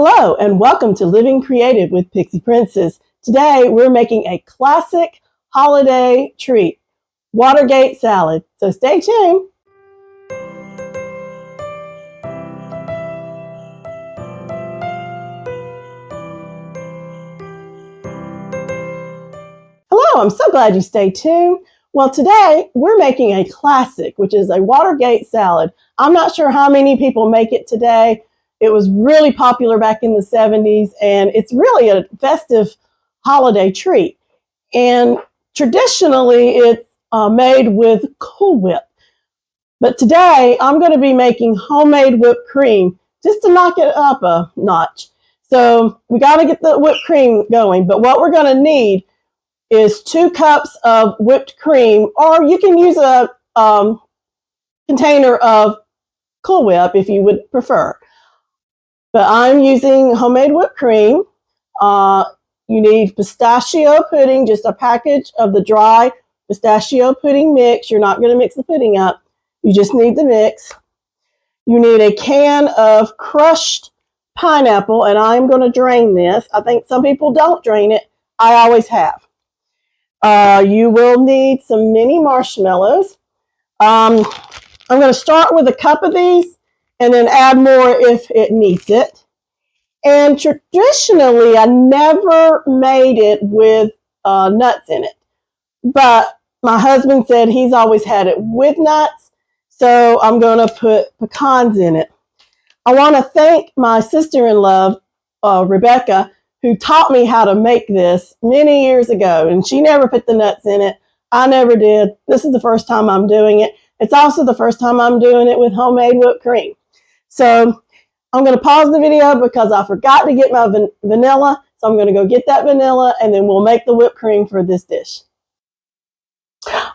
Hello and welcome to Living Creative with Pixie Princess. Today we're making a classic holiday treat, Watergate salad. So stay tuned. Hello, I'm so glad you stayed tuned. Well, today we're making a classic, which is a Watergate salad. I'm not sure how many people make it today. It was really popular back in the 70s, and it's really a festive holiday treat. And traditionally, it's made with Cool Whip. But today, I'm going to be making homemade whipped cream just to knock it up a notch. So we got to get the whipped cream going. But what we're going to need is 2 cups of whipped cream, or you can use a container of Cool Whip if you would prefer. But I'm using homemade whipped cream. You need pistachio pudding, just a package of the dry pistachio pudding mix. You're not going to mix the pudding up. You just need the mix. You need a can of crushed pineapple, and I'm going to drain this. I think some people don't drain it. I always have. You will need some mini marshmallows. I'm going to start with a cup of these and then add more if it needs it. And traditionally, I never made it with nuts in it. But my husband said he's always had it with nuts, so I'm going to put pecans in it. I want to thank my sister-in-law, Rebecca, who taught me how to make this many years ago, and she never put the nuts in it. I never did. This is the first time I'm doing it. It's also the first time I'm doing it with homemade whipped cream. So I'm going to pause the video because I forgot to get my vanilla. So I'm going to go get that vanilla, and then we'll make the whipped cream for this dish.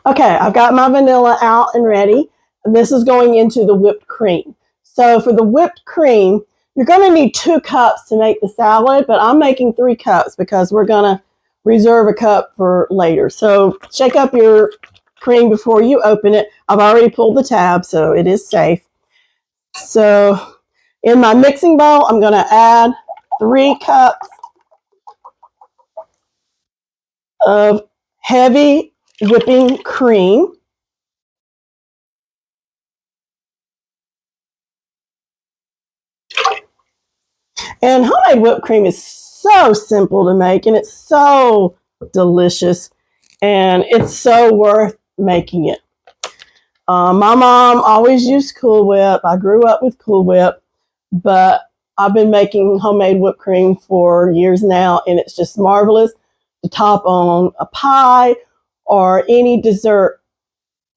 Okay, I've got my vanilla out and ready. And this is going into the whipped cream. So for the whipped cream, you're going to need 2 cups to make the salad, but I'm making 3 cups because we're going to reserve a cup for later. So shake up your cream before you open it. I've already pulled the tab, so it is safe. So in my mixing bowl, I'm going to add 3 cups of heavy whipping cream. And homemade whipped cream is so simple to make, and it's so delicious, and it's so worth making it. My mom always used Cool Whip. I grew up with Cool Whip, but I've been making homemade whipped cream for years now, and it's just marvelous to top on a pie or any dessert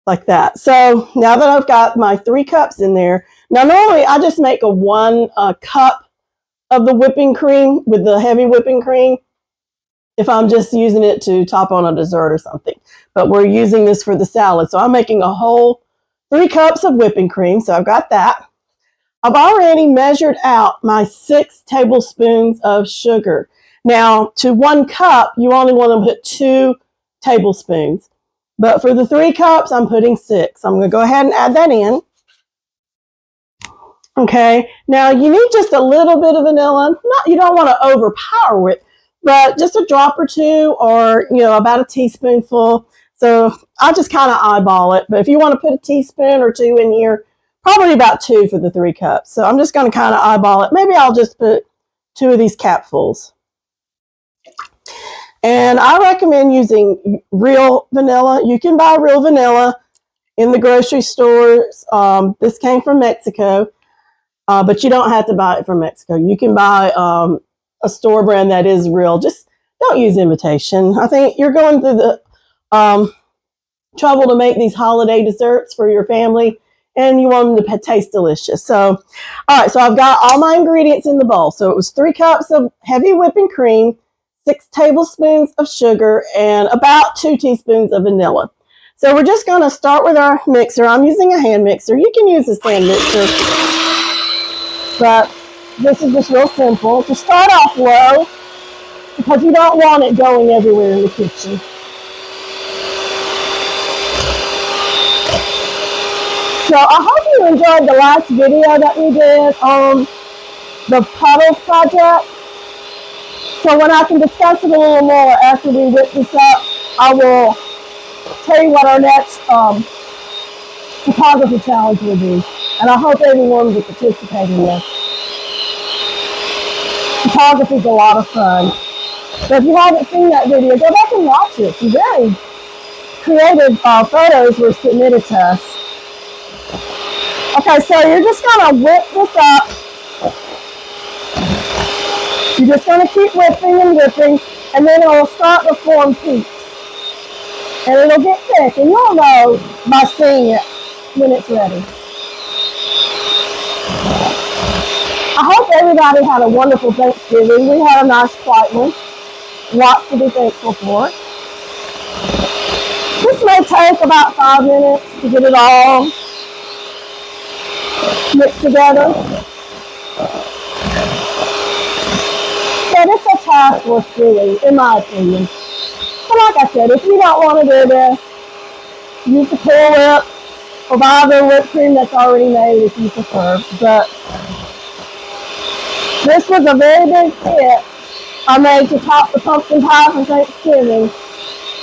like that. So now that I've got my 3 cups in there, now normally I just make a 1 cup of the whipping cream with the heavy whipping cream if I'm just using it to top on a dessert or something. But we're using this for the salad. So I'm making a whole 3 cups of whipping cream. So I've got that. I've already measured out my 6 tablespoons of sugar. Now, to 1 cup, you only want to put 2 tablespoons. But for the 3 cups, I'm putting 6. I'm going to go ahead and add that in. Okay, now you need just a little bit of vanilla. You don't want to overpower it, but just a drop or 2, or about a teaspoonful. So I just kind of eyeball it. But if you want to put a teaspoon or 2 in here, probably about 2 for the 3 cups. So I'm just going to kind of eyeball it. Maybe I'll just put 2 of these capfuls. And I recommend using real vanilla. You can buy real vanilla in the grocery stores. This came from Mexico. But you don't have to buy it from Mexico. You can buy a store brand that is real. Just don't use imitation. I think you're going through the trouble to make these holiday desserts for your family, and you want them to taste delicious. So, all right, so I've got all my ingredients in the bowl. So it was 3 cups of heavy whipping cream, 6 tablespoons of sugar, and about 2 teaspoons of vanilla. So we're just going to start with our mixer. I'm using a hand mixer. You can use a stand mixer. But this is just real simple. To start off low, because you don't want it going everywhere in the kitchen. So I hope you enjoyed the last video that we did on the Puddles project. So when I can discuss it a little more after we whip this up, I will tell you what our next photography challenge will be. And I hope everyone will participate in this. Photography is a lot of fun. So if you haven't seen that video, go back and watch it. Some very creative photos were submitted to us. Okay, so you're just going to whip this up. You're just going to keep whipping and whipping, and then it will start to form peaks. And it'll get thick, and you'll know by seeing it when it's ready. I hope everybody had a wonderful Thanksgiving. We had a nice, quiet one. Lots to be thankful for. This may take about 5 minutes to get it all mixed together. But it's a task worth doing, in my opinion. But like I said, if you don't want to do this, use the Cool Whip or buy the whipped cream that's already made if you prefer. But this was a very big hit I made to top the pumpkin pie for Thanksgiving.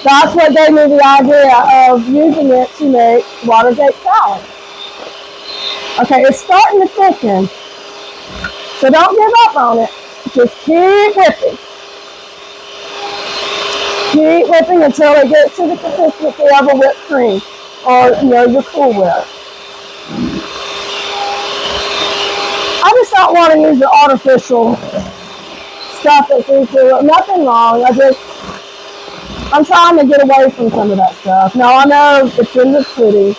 That's what gave me the idea of using it to make Watergate salad. Okay, it's starting to thicken, so don't give up on it. Just keep whipping. Keep whipping until it gets to the consistency of a whipped cream, or your Cool Whip. I just don't want to use the artificial stuff that's into it. Nothing wrong. I'm trying to get away from some of that stuff. Now I know it's in the pudding.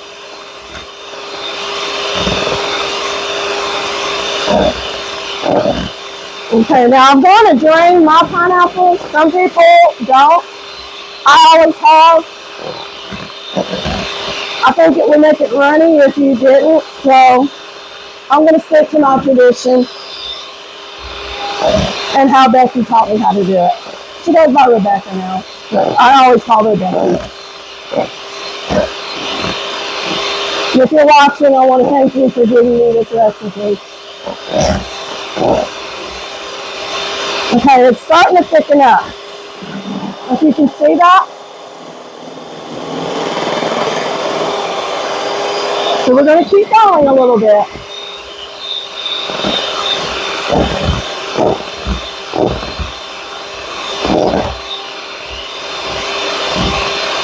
Okay, now I'm going to drain my pineapple. Some people don't. I always have. I think it would make it runny if you didn't. So I'm going to stick to my tradition and how Becky taught me how to do it. She goes by Rebecca now. I always call her Becky. And if you're watching, I want to thank you for giving me this recipe. Okay, it's starting to thicken up. If you can see that. So we're going to keep going a little bit.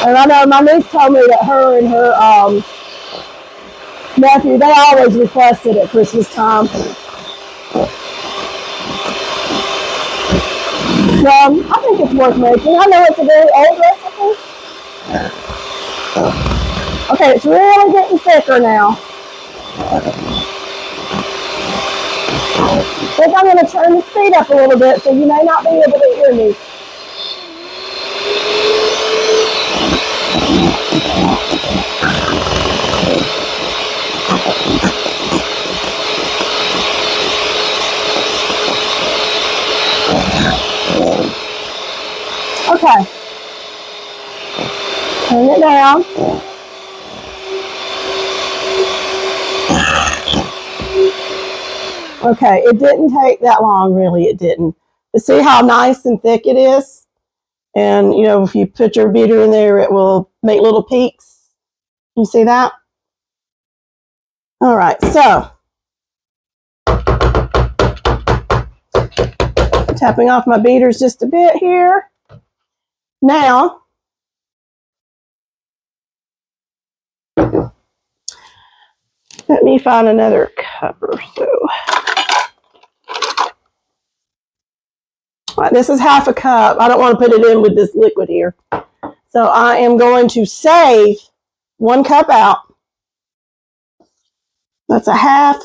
And I know my niece told me that her and her nephew, they always requested at Christmas time. So I think it's worth making. I know it's a very old recipe. Okay, it's really getting thicker now. I think I'm going to turn the speed up a little bit, so you may not be able to hear me. Okay. Turn it down. Okay, it didn't take that long, really, it didn't. But see how nice and thick it is? And, if you put your beater in there, it will make little peaks. You see that? All right, so tapping off my beaters just a bit here. Now, let me find another cup or so. All right, this is half a cup. I don't want to put it in with this liquid here. So I am going to save 1 cup out. That's a half.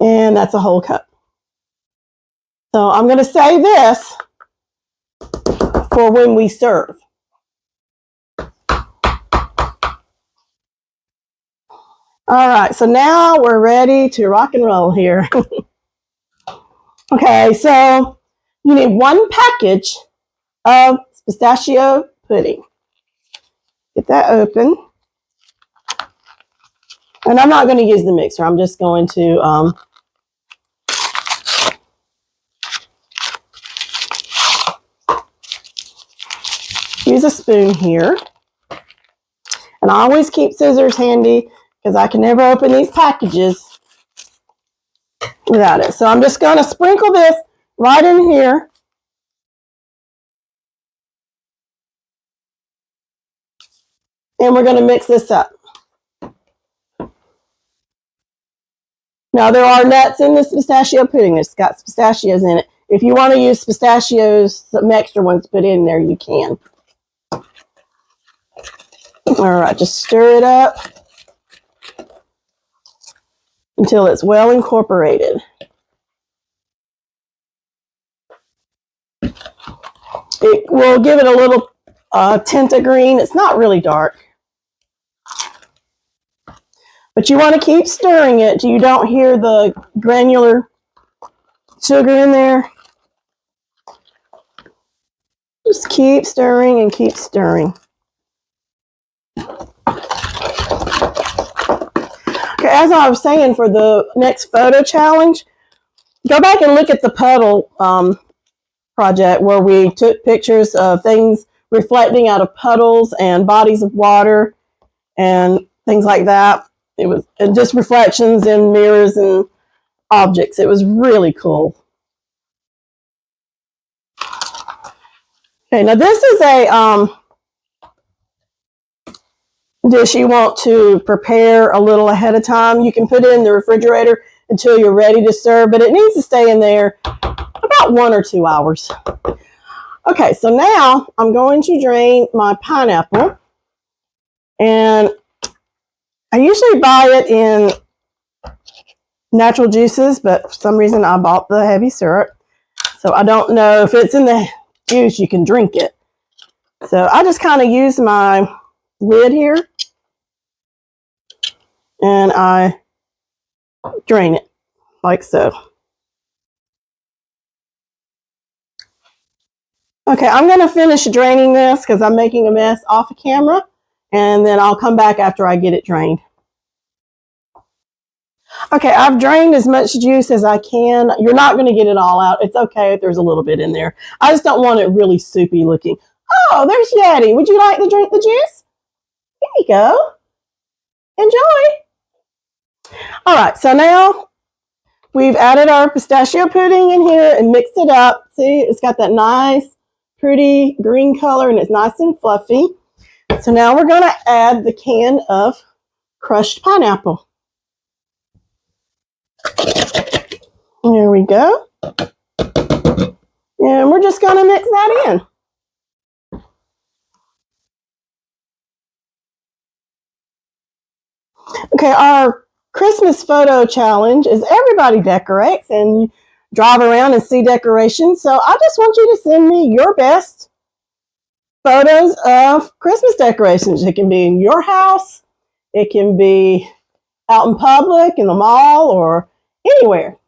And that's a whole cup. So I'm going to save this for when we serve. All right, so now we're ready to rock and roll here. Okay, so you need 1 package of pistachio pudding. Get that open. And I'm not going to use the mixer. I'm just going to use a spoon here. And I always keep scissors handy because I can never open these packages without it. So I'm just going to sprinkle this right in here. And we're going to mix this up. Now, there are nuts in this pistachio pudding. It's got pistachios in it. If you want to use pistachios, some extra ones to put in there, you can. All right, just stir it up until it's well incorporated. It will give it a little tint of green. It's not really dark. But you want to keep stirring it till you don't hear the granular sugar in there. Just keep stirring and keep stirring. Okay, as I was saying, for the next photo challenge, go back and look at the puddle project where we took pictures of things reflecting out of puddles and bodies of water and things like that. It was just reflections in mirrors and objects. It was really cool. Okay, now this is a dish you want to prepare a little ahead of time. You can put it in the refrigerator until you're ready to serve, but it needs to stay in there about 1 or 2 hours. Okay, so now I'm going to drain my pineapple, and I usually buy it in natural juices, but for some reason I bought the heavy syrup. So I don't know if it's in the juice, you can drink it. So I just kind of use my lid here and I drain it like so. Okay, I'm going to finish draining this because I'm making a mess off of camera, and then I'll come back after I get it drained. Okay, I've drained as much juice as I can. You're not going to get it all out. It's okay if there's a little bit in there. I just don't want it really soupy looking. Oh, there's Yeti. Would you like to drink the juice? Here you go. Enjoy. All right, so now we've added our pistachio pudding in here and mixed it up. See, it's got that nice, pretty green color, and it's nice and fluffy. So now we're going to add the can of crushed pineapple. There we go. And we're just going to mix that in. Okay, our Christmas photo challenge is everybody decorates and you drive around and see decorations. So I just want you to send me your best photos of Christmas decorations. It can be in your house. It can be out in public, in the mall, or anywhere.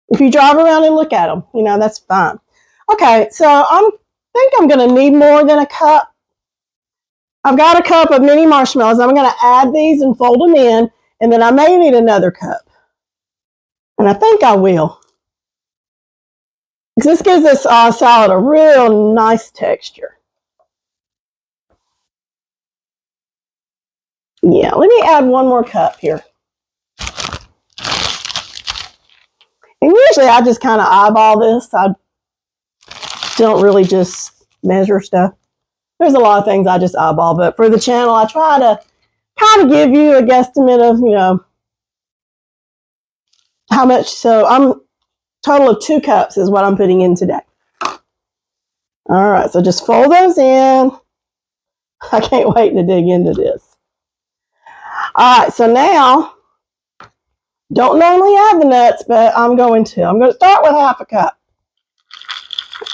If you drive around and look at them, you know, that's fine. Okay, so I think I'm going to need more than a cup. I've got a cup of mini marshmallows. I'm going to add these and fold them in, and then I may need another cup. And I think I will. Because this gives this salad a real nice texture. Yeah, let me add one more cup here. And usually I just kind of eyeball this. I don't really just measure stuff. There's a lot of things I just eyeball, but for the channel, I try to kind of give you a guesstimate of, you know, how much. So I'm total of 2 cups is what I'm putting in today. All right, so just fold those in. I can't wait to dig into this. All right, so now, don't normally add the nuts, but I'm going to. I'm going to start with half a cup.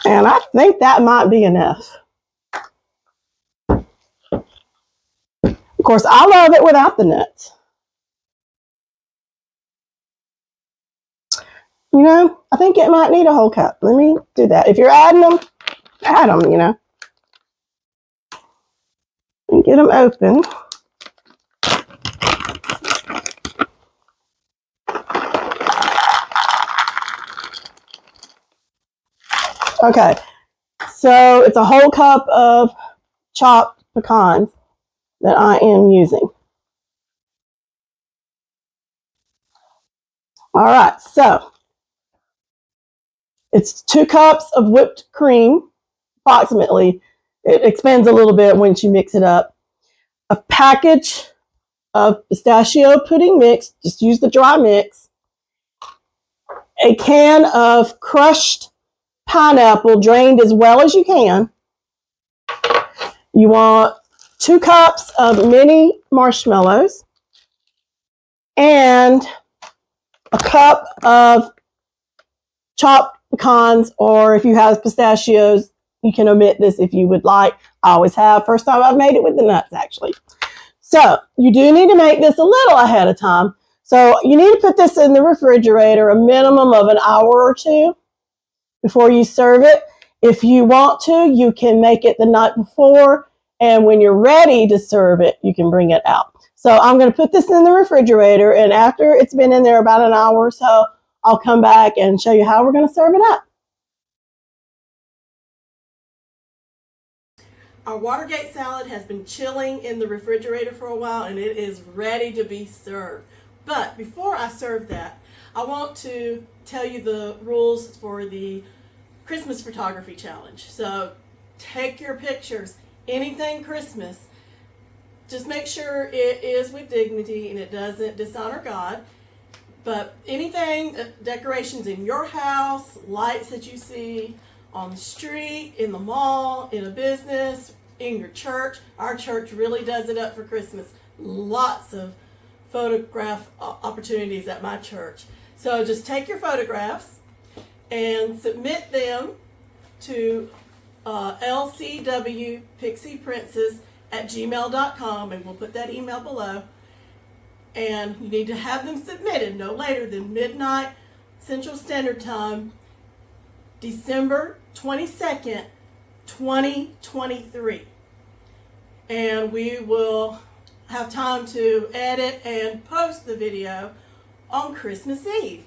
And I think that might be enough. Of course, I love it without the nuts. You know, I think it might need a whole cup. Let me do that. If you're adding them, add them, you know. And get them open. Okay, so it's a whole cup of chopped pecans that I am using. All right, so it's 2 cups of whipped cream, approximately. It expands a little bit once you mix it up. A package of pistachio pudding mix, just use the dry mix. A can of crushed pineapple, drained as well as you can. You want 2 cups of mini marshmallows and a cup of chopped pecans, or if you have pistachios, you can omit this if you would like. I always have. First time I've made it with the nuts, actually. So you do need to make this a little ahead of time. So you need to put this in the refrigerator a minimum of an hour or 2 before you serve it. If you want to, you can make it the night before, and when you're ready to serve it, you can bring it out. So I'm going to put this in the refrigerator, and after it's been in there about an hour or so, I'll come back and show you how we're going to serve it up. Our Watergate salad has been chilling in the refrigerator for a while, and it is ready to be served. But before I serve that, I want to tell you the rules for the Christmas photography challenge. So take your pictures, anything Christmas. Just make sure it is with dignity and it doesn't dishonor God. But anything, decorations in your house, lights that you see on the street, in the mall, in a business, in your church. Our church really does it up for Christmas. Lots of photograph opportunities at my church. So just take your photographs and submit them to lcwpixieprincess@gmail.com, and we'll put that email below. And you need to have them submitted no later than midnight Central Standard Time, December 22nd, 2023. And we will have time to edit and post the video on Christmas Eve,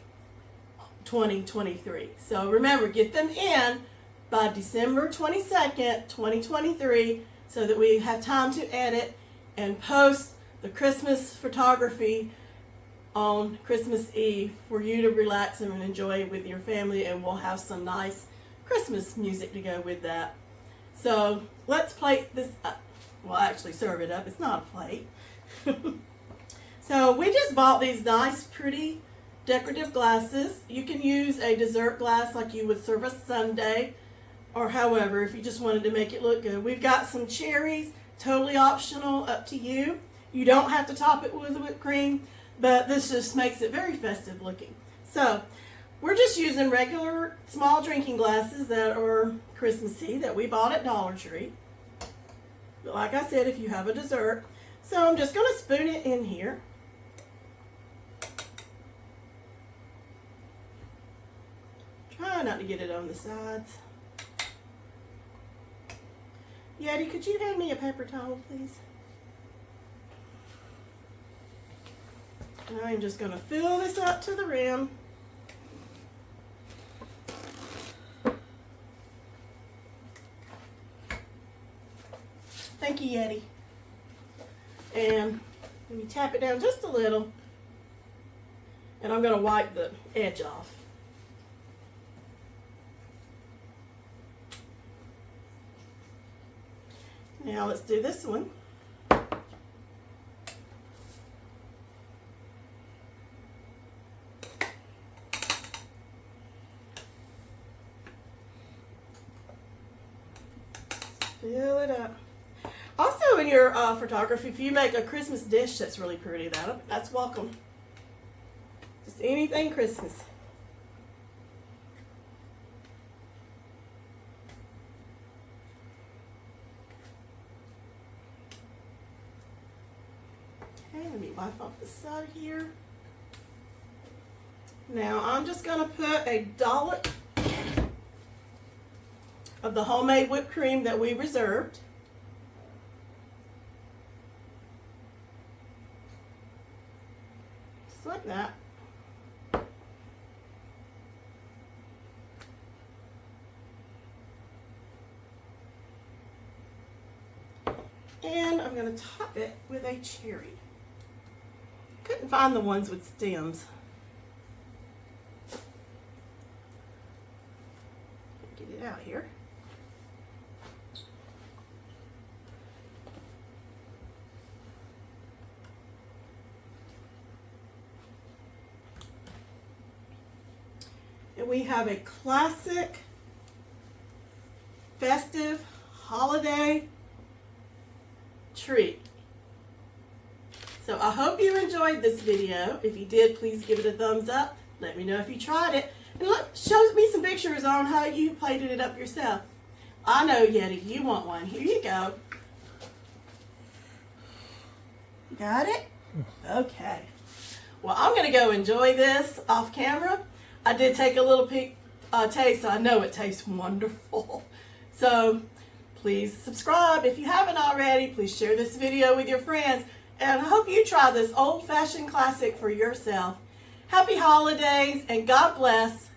2023. So remember, get them in by December 22nd, 2023, so that we have time to edit and post the Christmas photography on Christmas Eve for you to relax and enjoy it with your family, and we'll have some nice Christmas music to go with that. So let's plate this up. Well, actually serve it up. It's not a plate. So we just bought these nice, pretty, decorative glasses. You can use a dessert glass like you would serve a sundae, or however, if you just wanted to make it look good. We've got some cherries, totally optional, up to you. You don't have to top it with whipped cream, but this just makes it very festive looking. So we're just using regular small drinking glasses that are Christmassy that we bought at Dollar Tree. But like I said, if you have a dessert. So I'm just going to spoon it in here. Try not to get it on the sides. Yeti, could you hand me a paper towel, please? And I'm just going to fill this up to the rim. Thank you, Yeti. And let me tap it down just a little. And I'm going to wipe the edge off. Now let's do this one. Fill it up. Also, in your photography, if you make a Christmas dish that's really pretty, that's welcome. Just anything Christmas. Okay, let me wipe off the side here. Now, I'm just going to put a dollop of the homemade whipped cream that we reserved. Just like that. And I'm going to top it with a cherry. Couldn't find the ones with stems. Get it out here. And we have a classic festive holiday treat. So I hope you enjoyed this video. If you did, please give it a thumbs up. Let me know if you tried it. And show me some pictures on how you plated it up yourself. I know, Yeti, you want one. Here you go. Got it? Okay. Well, I'm going to go enjoy this off camera. I did take a little taste, so I know it tastes wonderful. So please subscribe if you haven't already. Please share this video with your friends. And I hope you try this old-fashioned classic for yourself. Happy holidays and God bless.